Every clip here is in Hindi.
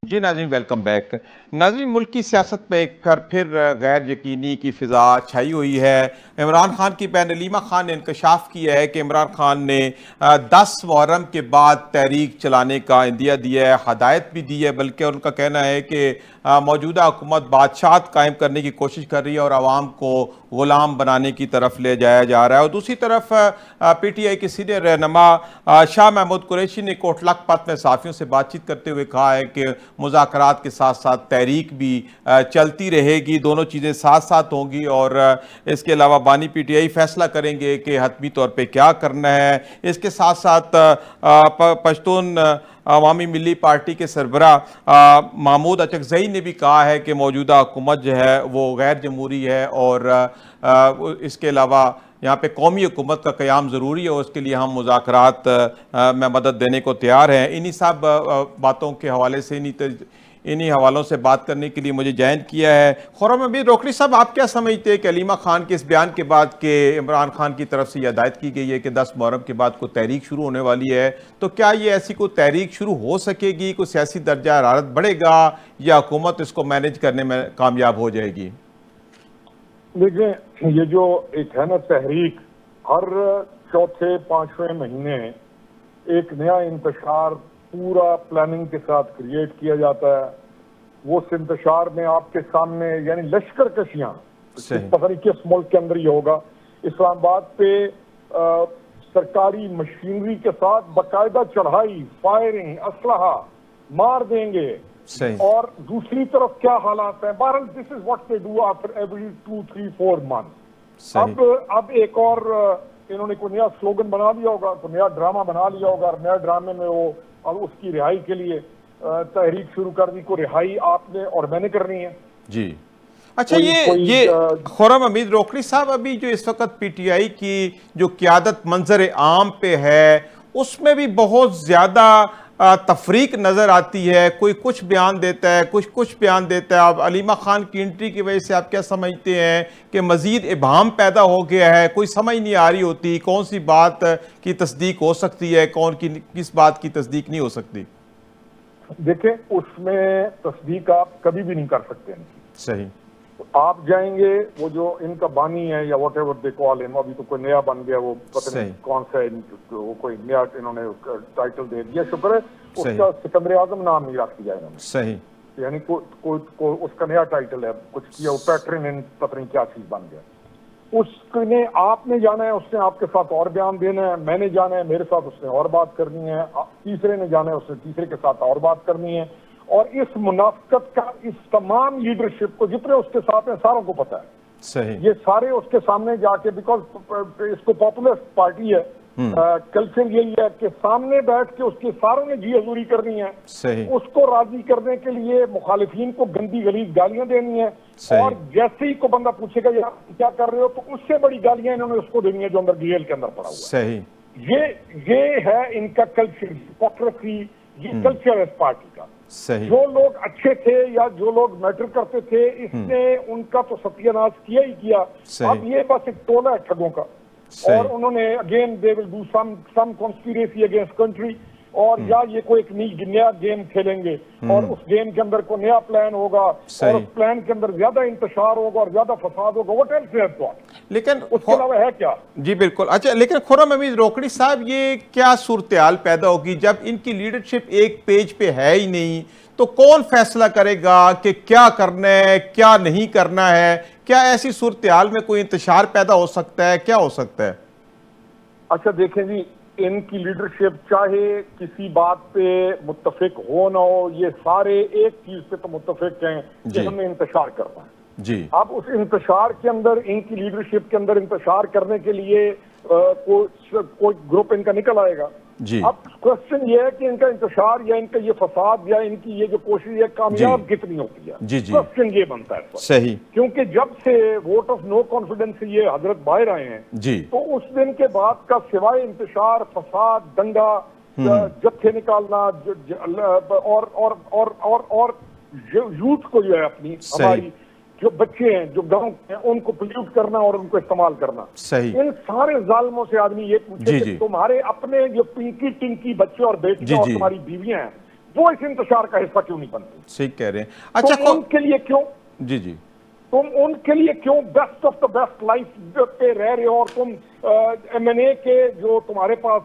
जी नाज़रीन, वेलकम बैक। नाज़रीन, मुल्क की सियासत में एक बार फिर गैर यकीनी की फ़िज़ा छाई हुई है। इमरान खान की बहन अलीमा खान ने इंकशाफ किया है कि इमरान खान ने 10 मुहर्रम के बाद तहरीक चलाने का इंदिया दिया है, हदायत भी दी है। बल्कि उनका कहना है कि मौजूदा हुकूमत बादशाहत कायम करने की कोशिश कर रही है और आवाम को ग़ुलाम बनाने की तरफ ले जाया जा रहा है। और दूसरी तरफ PTI के सीनियर रहनुमा शाह महमूद कुरैशी ने कोटलख पथ में सहाफ़ियों से बातचीत करते हुए कहा है कि मुज़ाकरात के साथ साथ तहरीक भी चलती रहेगी, दोनों चीज़ें साथ साथ होंगी। और इसके अलावा बानी PTI फैसला करेंगे कि हतमी तौर पे क्या करना है। इसके साथ साथ पश्तून अवामी मिली पार्टी के सरबरा महमूद अचकज़ई ने भी कहा है कि मौजूदा हुकूमत जो है वो गैर जमहूरी है और इसके अलावा यहाँ पे कौमी हुकूमत का क़याम ज़रूरी है और उसके लिए हम मुज़ाकरात में मदद देने को तैयार हैं। इन्हीं सब बातों के हवाले से इन्हीं हवालों से बात करने के लिए मुझे ज्वाइन किया है खुर्रम अमीर रोकड़ी साहब। आप क्या समझते हैं कि अलीमा खान के इस बयान के बाद कि इमरान खान की तरफ से यह हिदायत की गई है कि 10 मुहर्रम के बाद कोई तहरीक शुरू होने वाली है, तो क्या ये ऐसी कोई तहरीक शुरू हो सकेगी, कोई सियासी दर्जा हरारत बढ़ेगा या हुकूमत इसको मैनेज करने में कामयाब हो जाएगी? देखिए, ये जो एक है ना तहरीक, हर चौथे पांचवें महीने एक नया इंतशार पूरा प्लानिंग के साथ क्रिएट किया जाता है। वो उस इंतशार में आपके सामने यानी लश्कर कशियां, पता नहीं किस मुल्क के अंदर ही होगा, इस्लामाबाद पे सरकारी मशीनरी के साथ बाकायदा चढ़ाई, फायरिंग, असलहा मार देंगे। और दूसरी तरफ क्या हालात है, बहरहाल this is what they do after every 2-3-4 month. अब एक और इन्होंने कोई नया स्लोगन बना लिया होगा, कोई नया ड्रामा बना लिया होगा और नया ड्रामे में वो अब उसकी रिहाई के लिए तहरीक शुरू कर दी। को रिहाई आपने और मैंने करनी है जी। अच्छा, ये खुर्रम अमीर रोकड़ी साहब, अभी जो इस वक्त PTI की जो क़यादत मंजर आम पे है उसमें भी बहुत ज़्यादा तफरीक नज़र आती है। कोई कुछ बयान देता है, कुछ बयान देता है। आप अलीमा खान की एंट्री की वजह से आप क्या समझते हैं कि मज़ीद इबाम पैदा हो गया है? कोई समझ नहीं आ रही होती कौन सी बात की तस्दीक हो सकती है, कौन की किस बात की तस्दीक नहीं हो सकती। देखें, उसमें तस्दीक आप कभी भी नहीं कर सकते। सही। आप जाएंगे, वो जो इनका बानी है या what ever they call him, अभी तो कोई नया बन गया, वो पता नहीं कौन सा है, वो कोई नया इन्होंने टाइटल दे दिया, शुक्र है उसका सिकंदर आजम नाम नहीं रख दिया इन्होंने। सही। यानी उसका नया टाइटल है, कुछ किया, वो पैटर्न इन पता नहीं क्या चीज बन गया। उसने आपने जाना है, उसने आपके साथ और बयान देना है, मैंने जाना है, मेरे साथ उसने और बात करनी है, तीसरे ने जाना है, उसने तीसरे के साथ और बात करनी है। और इस मुनाफिकत का इस तमाम लीडरशिप को जितने उसके साथ हैं सारों को पता है। सही। ये सारे उसके सामने जाके, बिकॉज इसको पॉपुलर पार्टी है, कल्चर यही है कि सामने बैठ के उसके सारों ने जी हजूरी करनी है। सही। उसको राजी करने के लिए मुखालिफिन को गंदी गलीज गालियां देनी है। और जैसे ही को बंदा पूछेगा यार क्या कर रहे हो, तो उससे बड़ी गालियां इन्होंने उसको देनी है जो अंदर जेल के अंदर पड़ा हुआ है। सही। ये है इनका कल्चर, हिपोक्रेसी, ये कल्चर है इस पार्टी का। सही। जो लोग अच्छे थे या जो लोग मैटर करते थे, इसने उनका तो सत्यानाश किया ही किया। अब ये बस एक टोला है ठगों का। और उन्होंने again they will do some conspiracy against country, और या ये कोई एक नया गेम खेलेंगे और उस गेम के अंदर कोई नया प्लान होगा और उस प्लान के अंदर ज्यादा इंतशार होगा और ज्यादा फसाद होगा। व्हाट एल्स हैव गॉट, लेकिन उसके अलावा है क्या? जी बिल्कुल। अच्छा, लेकिन खुर्रम अमीर रोकड़ी साहब, ये क्या सूरत-ए-हाल पैदा होगी जब इनकी लीडरशिप एक पेज पे है ही नहीं? तो कौन फैसला करेगा कि क्या करना है, क्या नहीं करना है? क्या ऐसी सूरत-ए-हाल में कोई इंतशार पैदा हो सकता है? क्या हो सकता है? अच्छा देखें जी, इनकी लीडरशिप चाहे किसी बात पे मुत्तफिक हो ना हो, ये सारे एक चीज पे तो मुत्तफिक हैं कि हमें इंतशार करना है। जी। अब उस इंतशार के अंदर, इनकी लीडरशिप के अंदर इंतशार करने के लिए कोई ग्रुप इनका निकल आएगा। जी। अब क्वेश्चन ये है कि इनका इंतशार या इनका ये फसाद या इनकी ये जो कोशिश है कामयाब कितनी होती है। जी जी। क्वेश्चन ये बनता है। सही। क्योंकि जब से वोट ऑफ नो कॉन्फिडेंस से ये हजरत बाहर आए हैं जी, तो उस दिन के बाद का सिवाय इंतशार, फसाद, दंगा, जत्थे निकालना और यूथ को जो है अपनी हमारी जो बच्चे हैं, जो गांव हैं, उनको पोल्यूट करना और उनको इस्तेमाल करना। सही। इन सारे जालिमों से आदमी ये पूछे कि तुम्हारे अपने जो पिंकी टिंकी बच्चे और बेटियां और तुम्हारी बीवियां हैं, वो इस इंतशार का हिस्सा क्यों नहीं बनते? सही कह रहे हैं। अच्छा, तुम उनके लिए क्यों जी जी तुम उनके लिए क्यों best of the best life पे रह रहे हो, और तुम एमएनए के जो तुम्हारे पास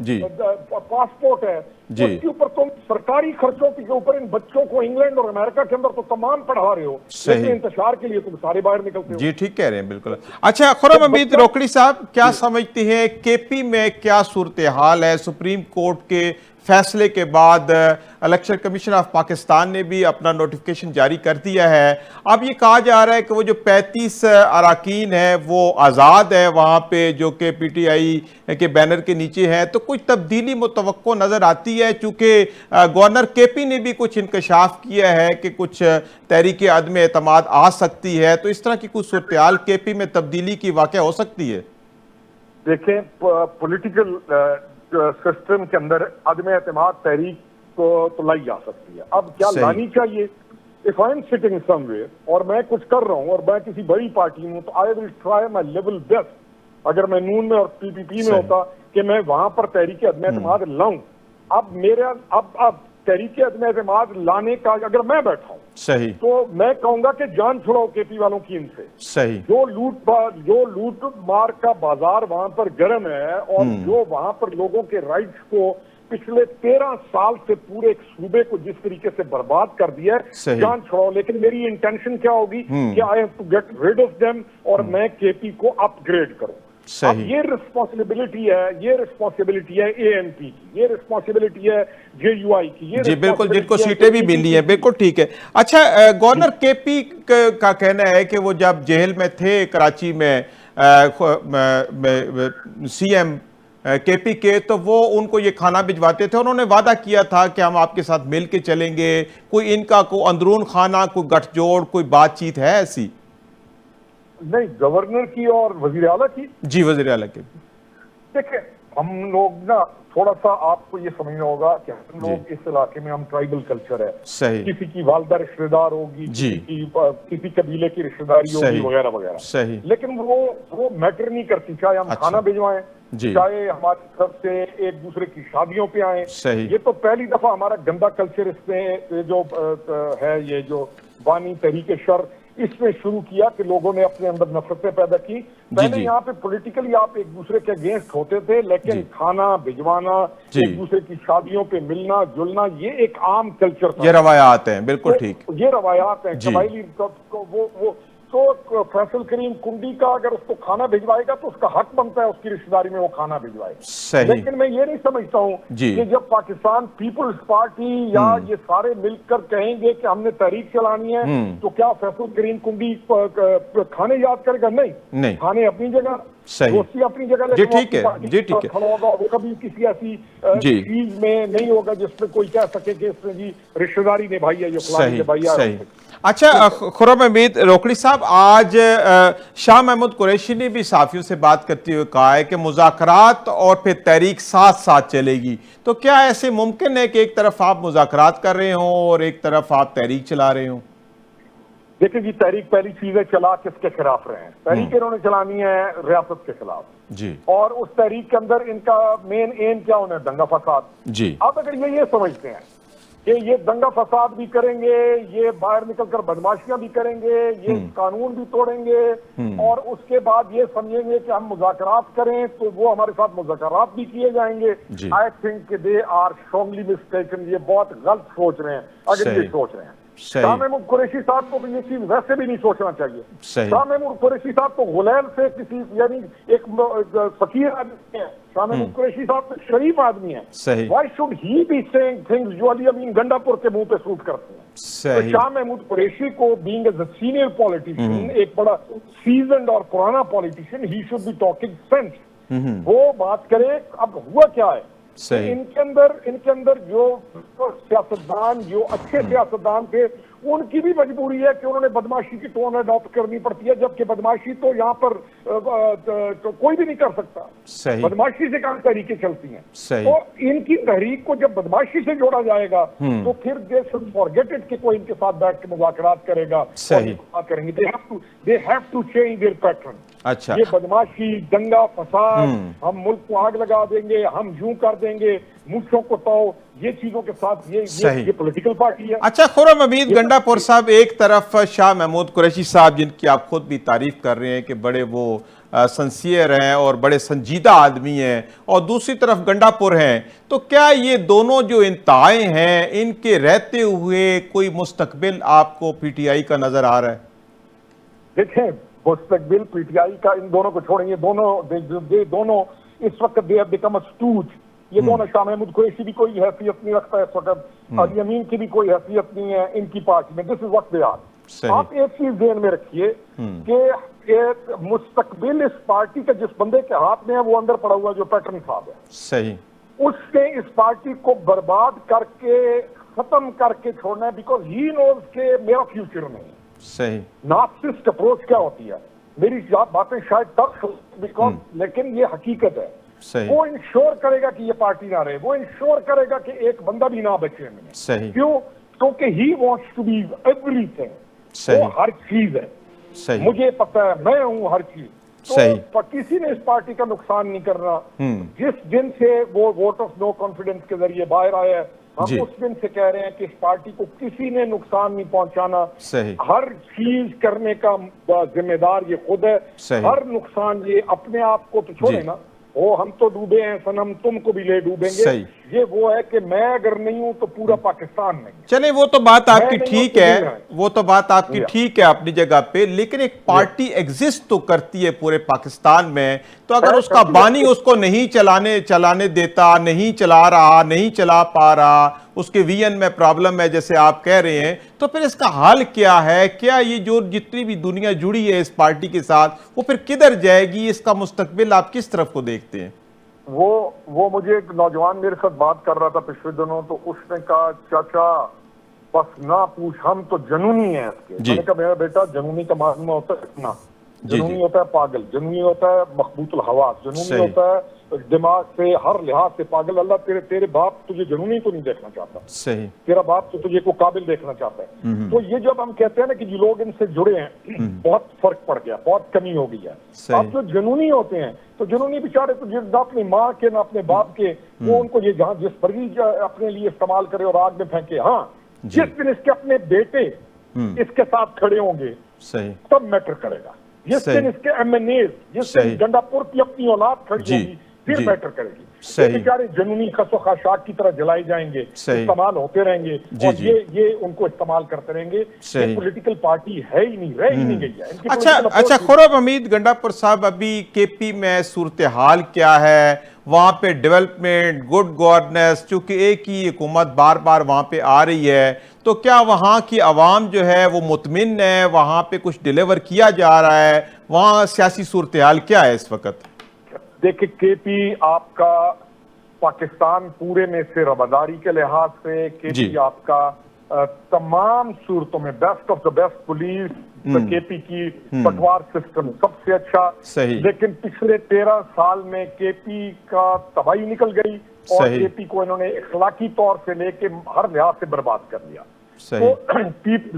जी पासपोर्ट है जी उसके ऊपर तुम सरकारी खर्चों के ऊपर इन बच्चों को इंग्लैंड और अमेरिका के अंदर तो तमाम पढ़ा रहे हो, सही। लेकिन इंतशार के लिए तुम सारे बाहर निकलते हो। जी ठीक कह रहे हैं, बिल्कुल। अच्छा, खुर्रम हमीद रोकड़ी साहब, क्या समझती हैं केपी में क्या सूरत हाल है? सुप्रीम कोर्ट के फैसले के बाद इलेक्शन कमीशन ऑफ पाकिस्तान ने भी अपना नोटिफिकेशन जारी कर दिया है। अब ये कहा जा रहा है कि वो जो 35 अराकीन है वो आज़ाद है वहाँ पे, जो कि पीटीआई के बैनर के नीचे है। तो कुछ तब्दीली मुतवक्को नज़र आती है, चूँकि गवर्नर केपी ने भी कुछ इंकशाफ किया है कि कुछ तहरीक अदम एतमाद आ सकती है। तो इस तरह की कुछ सूरत हाल केपी में तब्दीली की वाक़या हो सकती है? देखें, पॉलिटिकल सिस्टम के अंदर अदम एतमाद तहरीक को तो लाई जा सकती है। अब क्या लानी चाहिए? If I am sitting somewhere और मैं कुछ कर रहा हूं और मैं किसी बड़ी पार्टी में हूं, तो I will try my level best, अगर मैं नून में और पीपीपी में होता, कि मैं वहां पर तहरीक अदम एतमाद लाऊं। अब मेरा अब तहरीक अदम एतमाद लाने का अगर मैं बैठा हूं, सही, तो मैं कहूंगा कि जान छुड़ाओ केपी वालों की इनसे। सही। जो लूट मार का बाजार वहां पर गर्म है, और जो वहां पर लोगों के राइट्स को पिछले 13 साल से पूरे एक सूबे को जिस तरीके से बर्बाद कर दिया है, जान छुड़ाओ। लेकिन मेरी इंटेंशन क्या होगी कि I have to get rid of them, और मैं केपी को अपग्रेड करूं। अब ये रिस्पॉन्सिबिलिटी है एएनपी की, ये रिस्पॉन्सिबिलिटी है जेयूआई की, ये जी बिल्कुल, जिनको सीटें भी मिली हैं, बिल्कुल ठीक है। अच्छा, गवर्नर केपी का कहना है कि वो जब जेल में थे कराची में सीएम केपी के, तो वो उनको ये खाना भिजवाते थे। उन्होंने वादा किया था कि हम आपके साथ मिल के चलेंगे। कोई इनका कोई अंदरून खाना, कोई गठजोड़, कोई बातचीत है ऐसी? नहीं, गवर्नर की और वजीर आला की। जी, वजीर आला की। देखिए, हम लोग ना थोड़ा सा आपको ये समझना होगा कि हम लोग इस इलाके में, हम ट्राइबल कल्चर है, सही, किसी की वालदा रिश्तेदार होगी, किसी कबीले की रिश्तेदारी होगी, वगैरह वगैरह, सही। लेकिन वो मैटर नहीं करती, चाहे हम खाना भिजवाएं, चाहे हमारी तरफ से एक दूसरे की शादियों पे आए। ये तो पहली दफा हमारा गंदा कल्चर इसमें जो है, ये जो बानी तहरीक शर, इसमें शुरू किया कि लोगों ने अपने अंदर नफरतें पैदा की। पहले यहाँ पे पॉलिटिकली आप एक दूसरे के अगेंस्ट होते थे, लेकिन खाना भिजवाना, एक दूसरे की शादियों पे मिलना जुलना, ये एक आम कल्चर था। ये रवायात हैं, बिल्कुल ठीक, ये रवायात हैं कबायली। वो तो फैसल करीम कुंडी का अगर उसको खाना भिजवाएगा तो उसका हक बनता है उसकी रिश्तेदारी में वो खाना भिजवाए। लेकिन मैं ये नहीं समझता हूँ कि जब पाकिस्तान पीपुल्स पार्टी या ये सारे मिलकर कहेंगे कि हमने तहरीक चलानी है, तो क्या फैसल करीम कुंडी खाने याद करेगा? नहीं, खाने अपनी जगह, दोस्ती अपनी जगह, जी ठीक है, जी ठीक है। होगा वो कभी किसी ऐसी चीज में नहीं होगा जिसमें कोई कह सके कि इसने जी रिश्तेदारी निभाई है, जो फलानी निभाई है। अच्छा, खुर्रम हमीद रोकड़ी साहब, आज शाह महमूद कुरैशी ने भी साफियों से बात करते हुए कहा है कि मुज़ाकरात और फिर तहरीक साथ साथ चलेगी। तो क्या ऐसे मुमकिन है कि एक तरफ आप मुज़ाकरात कर रहे हों और एक तरफ आप तहरीक चला रहे हों? देखिए जी, तहरीक पहली चीज है, चला किसके खिलाफ रहे हैं? तहरीक इन्होंने चलानी है रियासत के खिलाफ जी, और उस तहरीक के अंदर इनका मेन एम क्या होना है? दंगा फसाद जी। अब अगर ये समझते हैं कि ये दंगा फसाद भी करेंगे, ये बाहर निकलकर बदमाशियां भी करेंगे, ये कानून भी तोड़ेंगे, और उसके बाद ये समझेंगे कि हम मुज़ाकरात करें तो वो हमारे साथ मुज़ाकरात भी किए जाएंगे, I think they are strongly mistaken. ये बहुत गलत सोच रहे हैं अगर ये सोच रहे हैं। शाह महमूद कुरैशी साहब को भी ये चीज वैसे भी नहीं सोचना चाहिए। शाह महमूद कुरैशी साहब तो गुलैल से किसी, यानी एक फकीर आदमी है। शाह महमूद कुरैशी साहब तो शरीफ आदमी है। Why should he be saying things जो अली अमीन गंडापुर के मुंह पे सूट करते हैं? तो शाह महमूद कुरैशी को being as a senior politician, एक बड़ा सीजन्ड और पुराना politician, he should be talking sense. वो बात करे। अब हुआ क्या है, इनके अंदर जो सियासतदान, जो अच्छे सियासतदान थे, उनकी भी मजबूरी है कि उन्होंने बदमाशी की टोन अडॉप्ट करनी पड़ती है, जबकि बदमाशी तो यहाँ पर तो कोई भी नहीं कर सकता। बदमाशी से कहाँ तहरीकें चलती हैं? तो इनकी तहरीक को जब बदमाशी से जोड़ा जाएगा तो फिर दे शुड फॉरगेट इट कि कोई इनके साथ बैठ के मुज़ाकरात करेगा, करेंगे। They have to change their pattern. अच्छा, ये बदमाशी, दंगा फसाद, हम मुल्क को आग लगा देंगे, हम यूं कर देंगे, मुल्कों को तो ये चीजों के साथ सही। ये पॉलिटिकल पार्टी है। अच्छा खुर्रम हमीद गंडापुर साहब, एक तरफ शाह महमूद कुरैशी साहब जिनकी आप खुद भी तारीफ कर रहे हैं कि बड़े वो सिंसियर हैं और बड़े संजीदा आदमी हैं, और दूसरी तरफ गंडापुर हैं, तो क्या ये दोनों जो इंतहाएं हैं इनके रहते हुए कोई मुस्तकबिल आपको पीटीआई का नजर आ रहा है? देखें, मुस्तकबिल पीटीआई का इन दोनों को छोड़ेंगे, दोनों इस वक्त they have become a stooge. ये दोनों, शाह महमूद कुरैशी भी कोई हैसियत नहीं रखता है इस वक्त, और यमीन की भी कोई हैसियत नहीं है इनकी पार्टी में। This is what they are. आप एक चीज ध्यान में रखिए कि एक मुस्तकबिल इस पार्टी के जिस बंदे के हाथ में है वो अंदर पड़ा हुआ जो पैटर्न साहब है, सही, उसने इस पार्टी को बर्बाद करके खत्म करके छोड़ना है, बिकॉज ही नोज के मेरा फ्यूचर नहीं। सही। नार्सिसिस्ट अप्रोच क्या होती है, मेरी बातें शायद तक बिकॉज, लेकिन ये हकीकत है। सही। वो इंश्योर करेगा कि ये पार्टी ना रहे, वो इंश्योर करेगा कि एक बंदा भी ना बचे इनमें। सही। क्यों? क्योंकि he wants to be everything. सही। वो हर चीज है। सही। मुझे पता है, मैं हूं हर चीज। सही। तो किसी ने इस पार्टी का नुकसान नहीं करना। जिस दिन से वो वोट ऑफ नो कॉन्फिडेंस के जरिए बाहर आया है, हम उस दिन से कह रहे हैं कि इस पार्टी को किसी ने नुकसान नहीं पहुंचाना। सही। हर चीज करने का जिम्मेदार ये खुद है। सही। हर नुकसान ये अपने आप को तो छोड़े ना, वो हम तो डूबे हैं सनम, तुमको भी ले डूबेंगे। सही। ये वो है कि मैं अगर नहीं हूं तो पूरा पाकिस्तान नहीं। चले, वो तो बात आपकी ठीक है, है, वो तो बात आपकी ठीक है अपनी जगह पे, लेकिन एक पार्टी एग्जिस्ट तो करती है पूरे पाकिस्तान में, तो अगर उसका बानी उसको नहीं चलाने देता, नहीं चला रहा, नहीं चला पा रहा, उसके वीएन में प्रॉब्लम है जैसे आप कह रहे हैं, तो फिर इसका हल क्या है? क्या ये जो जितनी भी दुनिया जुड़ी है इस पार्टी के साथ, वो फिर किधर जाएगी? इसका मुस्तकबिल आप किस तरफ को देखते हैं? वो मुझे एक नौजवान मेरे साथ बात कर रहा था पिछले दिनों, तो उसने कहा चाचा बस ना पूछ, हम तो जनूनी हैं इसके। मैंने कहा मेरा बेटा, जनूनी का मालूम होता है इतना, जनूनी होता है पागल, जनूनी होता है मखबूतुल हवास, जनूनी होता है दिमाग से हर लिहाज से पागल। अल्लाह तेरे बाप तुझे जनूनी तो नहीं देखना चाहता, सही, तेरा बाप तो तुझे को काबिल देखना चाहता है। तो ये जब हम कहते हैं ना कि जो लोग इनसे जुड़े हैं, बहुत फर्क पड़ गया, बहुत कमी हो गई है। अब जो जनूनी होते हैं, तो जनूनी बेचारे तो ना अपनी माँ के ना अपने बाप के, वो उनको ये जहां जिस पर भी अपने लिए इस्तेमाल करे और आग में फेंके। हाँ, जिस दिन इसके अपने बेटे इसके साथ खड़े होंगे, सही, तब मैटर करेगा। जिस दिन इसके एमएनएज, जिस दिन गंडापुर की अपनी औलाद खड़ी होगी, फिर मैटर करेगी। बेचारे जनूनी खसो खाशाक की तरह जलाए जाएंगे, इस्तेमाल होते रहेंगे, और ये उनको इस्तेमाल करते रहेंगे। ये पॉलिटिकल पार्टी है ही नहीं, रह ही नहीं गई है। अच्छा खुर्रम हमीद गंडापुर साहब, अभी केपी में सूरत हाल क्या है? वहां पे डेवलपमेंट, गुड गवर्नेंस, चूंकि एक ही हुकूमत बार बार वहां पे आ रही है, तो क्या वहां की आवाम जो है वो मुतमिन है? वहां पे कुछ डिलीवर किया जा रहा है? वहां सियासी सूरत हाल क्या है इस वक्त? देखिए, केपी आपका पाकिस्तान पूरे में से रबादारी के लिहाज से, केपी आपका तमाम सूरतों में best of the best police, KP की पटवार सिस्टम सबसे अच्छा। सही। लेकिन पिछले 13 साल में केपी का तबाही निकल गई, और केपी को इन्होंने इखलाकी तौर से लेके हर लिहाज से बर्बाद कर दिया। तो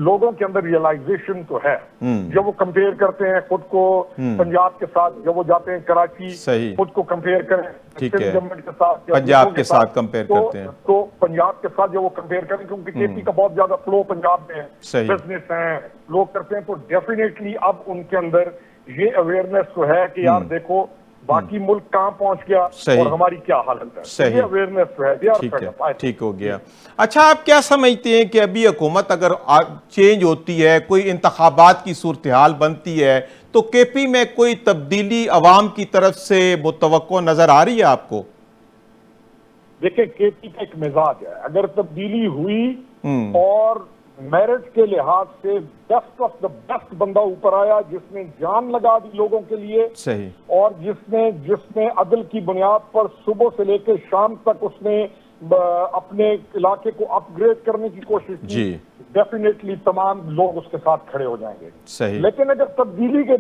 लोगों के अंदर रियलाइजेशन तो है, जब वो कंपेयर करते हैं खुद को पंजाब के साथ, जब वो जाते हैं कराची, खुद को कंपेयर करें गवर्नमेंट के साथ, पंजाब के साथ कंपेयर करते हैं, तो पंजाब के साथ जब वो कंपेयर करें, क्योंकि केपी का बहुत ज्यादा फ्लो पंजाब में है, बिजनेस है, लोग करते हैं, तो डेफिनेटली अब उनके अंदर ये अवेयरनेस तो है कि यार देखो बाकी मुल्क कहां पहुंच गया और हमारी क्या हालत है। सही। ये अवेयरनेस है, ठीक हो गया। अच्छा, आप क्या समझते हैं कि अभी हुकूमत अगर चेंज होती है, कोई इंतखाबात की सूरत हाल बनती है, तो केपी में कोई तब्दीली अवाम की तरफ से मुतवक्को नजर आ रही है आपको? देखिए, केपी का एक मिजाज है, अगर तब्दीली हुई और मेरिट के लिहाज से बेस्ट ऑफ द बेस्ट बंदा ऊपर आया, जिसने जान लगा दी लोगों के लिए, सही, और जिसने अदल की बुनियाद पर सुबह से लेकर शाम तक उसने अपने इलाके को अपग्रेड करने की कोशिश की, डेफिनेटली तमाम लोग उसके साथ खड़े हो जाएंगे। सही। लेकिन अगर तब्दीली के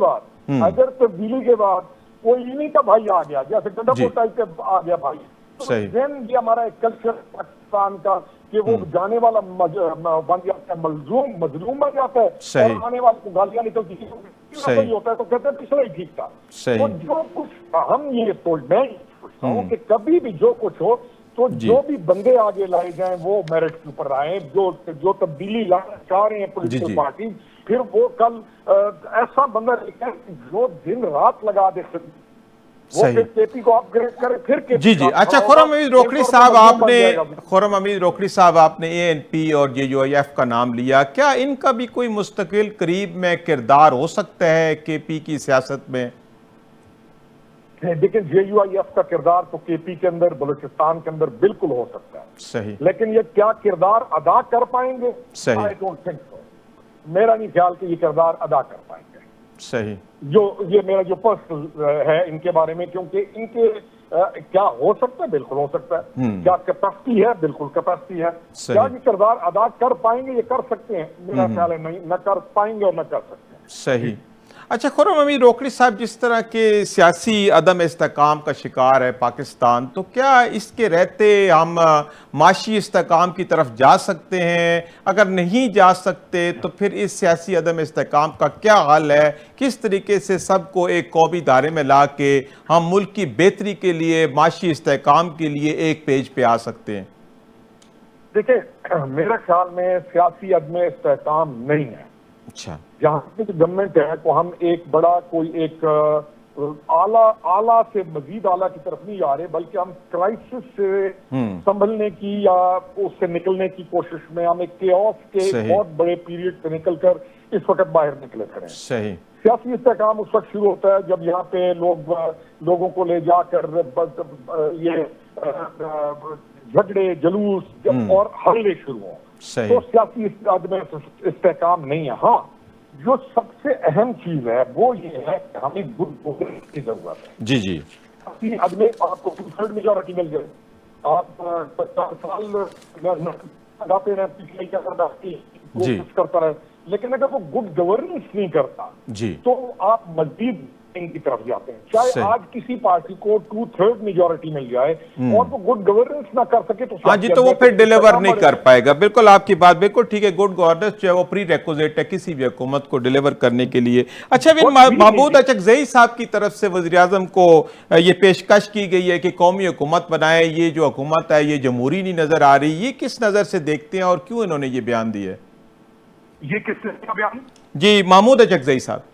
बाद कोई इन्हीं का भाई आ गया, जैसे गंडापुर टाइप का आ गया भाई, तो ये हमारा एक कल्चर पाकिस्तान का कि वो जाने वाला बन जाता है, मजलूम बन जाता है, और आने वाले को गालियां निकलती होता है, तो कहते हैं पिछड़ा ही ठीक था। तो जो कुछ हम ये सोचता हूँ कि कभी भी जो कुछ हो, तो जो भी बंदे आगे लाए जाएं वो मेरिट के ऊपर आए, जो तब्दीली लाना चाह रहे हैं पॉलिटिकल पार्टी, फिर वो कल ऐसा बंदा लेकर जो दिन रात लगा दे, वो फिर केपी को अपग्रेड करे, फिर केपी जी जी। अच्छा, खुर्रम हमीद रोकड़ी साहब, आपने एएनपी और जेयूआईएफ का नाम लिया, क्या इनका भी कोई मुस्तकिल करीब में किरदार हो सकता है केपी की सियासत में? लेकिन जेयूआईएफ का किरदार तो केपी के अंदर, बलूचिस्तान के अंदर बिल्कुल हो सकता है। सही। लेकिन ये क्या किरदार अदा कर पाएंगे? सही। I don't think so. मेरा नहीं ख्याल कि ये किरदार अदा कर पाएंगे। सही। ये मेरा जो पर्सनल है इनके बारे में, क्योंकि इनके क्या हो सकता है? बिल्कुल हो सकता है। क्या कैपेसिटी है? बिल्कुल कैपेसिटी है। क्या ये किरदार अदा कर पाएंगे? ये कर सकते हैं। मेरा ख्याल है नहीं, न कर पाएंगे और न कर सकते हैं। सही। अच्छा, खुर्रम हमीद रोकड़ी साहब, जिस तरह के सियासी अदम इस्तेकाम का शिकार है पाकिस्तान, तो क्या इसके रहते हम माशी इस्तेकाम की तरफ जा सकते हैं? अगर नहीं जा सकते तो फिर इस सियासी अदम इस्तेकाम का क्या हल है? किस तरीके से सबको एक कौमी दायरे में ला के हम मुल्क की बेहतरी के लिए, माशी इस्तेकाम के लिए एक पेज पे आ सकते हैं? देखिए, मेरे ख्याल में सियासी अदम इस्तेकाम नहीं है। अच्छा। जहां की गवर्नमेंट है तो हम एक बड़ा कोई एक आला से मजीद आला की तरफ नहीं आ रहे, बल्कि हम क्राइसिस से संभलने की या उससे निकलने की कोशिश में, हम एक केओस के बहुत बड़े पीरियड से निकलकर इस वक्त बाहर निकले खड़े हैं। सही। सियासी इस्तेकाम उस वक्त शुरू होता है जब यहाँ पे लोगों को ले जाकर ये झगड़े, जुलूस और हमले शुरू हों। तो सियासी इस्तेकाम नहीं है। हाँ, जो सबसे अहम चीज है वो ये है कि हमें गुड गवर्नेंस की जरूरत है। जी जी। आदमी आपको 2/3 मेजॉरिटी मिल जाए, आप 4 साल लगाते रहे, पिछले क्या कोशिश करता रहे, लेकिन अगर वो गुड गवर्नेंस नहीं करता जी तो आप मजबूत की तरफ जाते हैं। चाहे आज किसी पार्टी को 2/3 मेजॉरिटी मिल जाए और वो गुड गवर्नेंस ना कर सके तो हाँ जी, तो वो फिर डिलीवर नहीं कर पाएगा। बिल्कुल आपकी बात बिल्कुल ठीक है। गुड गवर्नेंस जो है वो प्री रिक्विजिट है किसी भी हुकूमत को डिलीवर करने के लिए। अच्छा, फिर महमूद अचकजई साहब की तरफ से वज़ीर आज़म को ये पेशकश की गई है कि कौमी हुकूमत बनाए, ये जो हुकूमत है ये जमहूरी नहीं नजर आ रही, ये किस नजर से देखते हैं और क्यों इन्होंने ये बयान दिया? ये किसका बयान? जी, महमूद अचकजई साहब।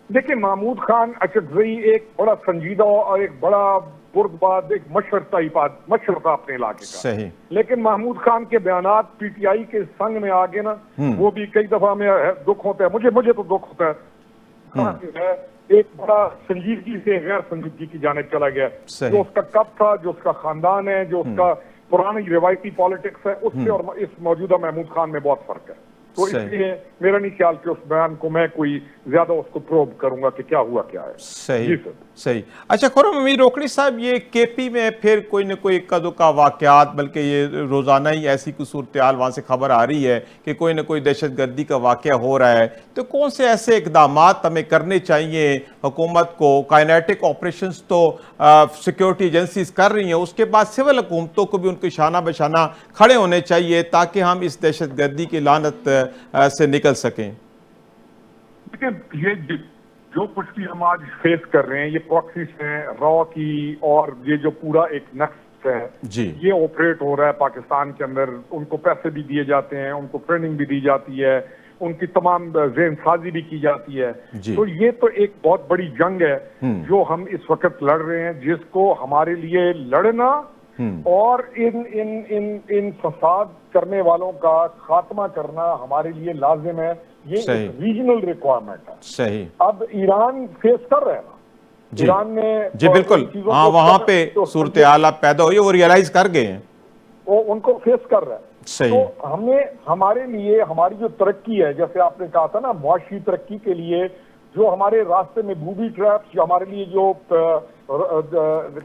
देखिए, महमूद खान अचकजई एक बड़ा संजीदा और एक बड़ा बुर्दबाद, एक मशर था अपने इलाके का। सही। लेकिन महमूद खान के बयानात पीटीआई के संग में आगे ना, वो भी कई दफा में दुख होता है, मुझे तो दुख होता है। एक बड़ा संजीदगी से गैर संजीदगी की जानिब चला गया। जो उसका कब था, जो उसका खानदान है, जो उसका पुरानी रिवायती पॉलिटिक्स है, उससे और इस मौजूदा महमूद खान में बहुत फर्क है। तो इसलिए मेरा नहीं ख्याल कि उस बयान को मैं कोई ज्यादा उसको प्रोब करूंगा कि क्या हुआ क्या है। सही। जी सर, सही। अच्छा, खुर्रम हमीद रोकड़ी साहब, ये केपी में फिर कोई न कोई इक्का दुक्का वाकयात, बल्कि ये रोजाना ही ऐसी कुछ सूरत हाल वहां से खबर आ रही है कि कोई न कोई दहशतगर्दी का वाकया हो रहा है, तो कौन से ऐसे इकदामात हमें करने चाहिए हुकूमत को? काइनेटिक ऑपरेशंस तो सिक्योरिटी एजेंसीज कर रही हैं, उसके बाद सिविल हुकूमतों को भी उनके शाना बशाना खड़े होने चाहिए ताकि हम इस दहशतगर्दी की लानत से निकल सकें। देखिए, ये जो कुछ भी हम आज फेस कर रहे हैं, ये प्रॉक्सीज हैं, रॉ की, और ये जो पूरा एक नक्श है जी, ये ऑपरेट हो रहा है पाकिस्तान के अंदर। उनको पैसे भी दिए जाते हैं, उनको ट्रेनिंग भी दी जाती है, उनकी तमाम ज़हनसाजी भी की जाती है। तो ये तो एक बहुत बड़ी जंग है जो हम इस वक्त लड़ रहे हैं, जिसको हमारे लिए लड़ना और इन फसाद करने वालों का खात्मा करना हमारे लिए लाजिम है। ये एक रीजनल रिक्वायरमेंट है। सही। अब ईरान फेस कर रहा है ना, ईरान ने जी बिल्कुल, हाँ, वहां पे सूरत हाल पैदा हुई, वो रियलाइज कर गए हैं, वो उनको फेस कर रहा है। सही। तो हमें, हमारे लिए हमारी जो तरक्की है, जैसे आपने कहा था ना, मुआशी तरक्की के लिए जो हमारे रास्ते में बूबी ट्रैप्स, जो हमारे लिए जो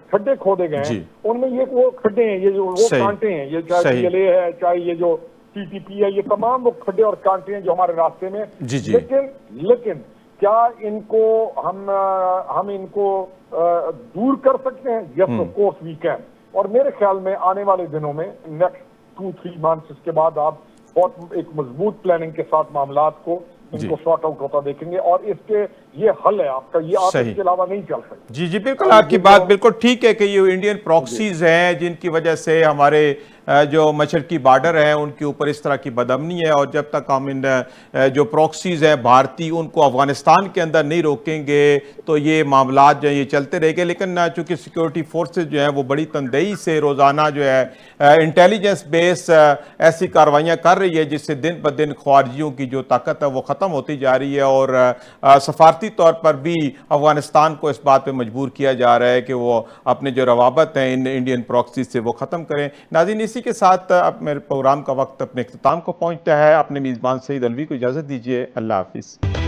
खड्डे खोदे गए हैं, उनमें ये वो खड्डे हैं, ये जो वो कांटे हैं, ये चाहे PLA है, चाहे ये जो TTP है, ये तमाम वो खड्डे और कांटे हैं जो हमारे रास्ते में। लेकिन क्या इनको हम इनको दूर कर सकते हैं? Yes, of course we can. और मेरे ख्याल में आने वाले दिनों में, नेक्स्ट 2-3 मंथ्स, इसके बाद आप बहुत एक मजबूत प्लानिंग के साथ मामलात को इनको सॉर्ट आउट होता देखेंगे। और इसके ये हल है आपका, ये आप सही। इसके अलावा नहीं चल सकते। जी जी बिल्कुल, आपकी बात बिल्कुल ठीक है कि ये इंडियन प्रॉक्सीज हैं जिनकी वजह से हमारे जो मशरकी बॉर्डर हैं उनके ऊपर इस तरह की बदअमनी है, और जब तक हम इन जो प्रॉक्सीज हैं भारतीय उनको अफगानिस्तान के अंदर नहीं रोकेंगे तो ये मामला जो है ये चलते रहेंगे। लेकिन चूंकि सिक्योरिटी फोर्सेज जो हैं वो बड़ी तनदेही से रोज़ाना जो है इंटेलिजेंस बेस ऐसी कार्रवाइयाँ कर रही है जिससे दिन ब दिन ख्वारिजियों की जो ताकत है वो ख़त्म होती जा रही है, और सफारती तौर पर भी अफगानिस्तान को इस बात पर मजबूर किया जा रहा है कि वो अपने जो रवाबत हैं इन इंडियन प्रॉक्सी से वो ख़त्म करें। नाज़रीन, इसी के साथ अब मेरे प्रोग्राम का वक्त अपने इख्तिताम को पहुंचता है। अपने मेज़बान सईद अलवी को इजाज़त दीजिए। अल्लाह हाफिज़।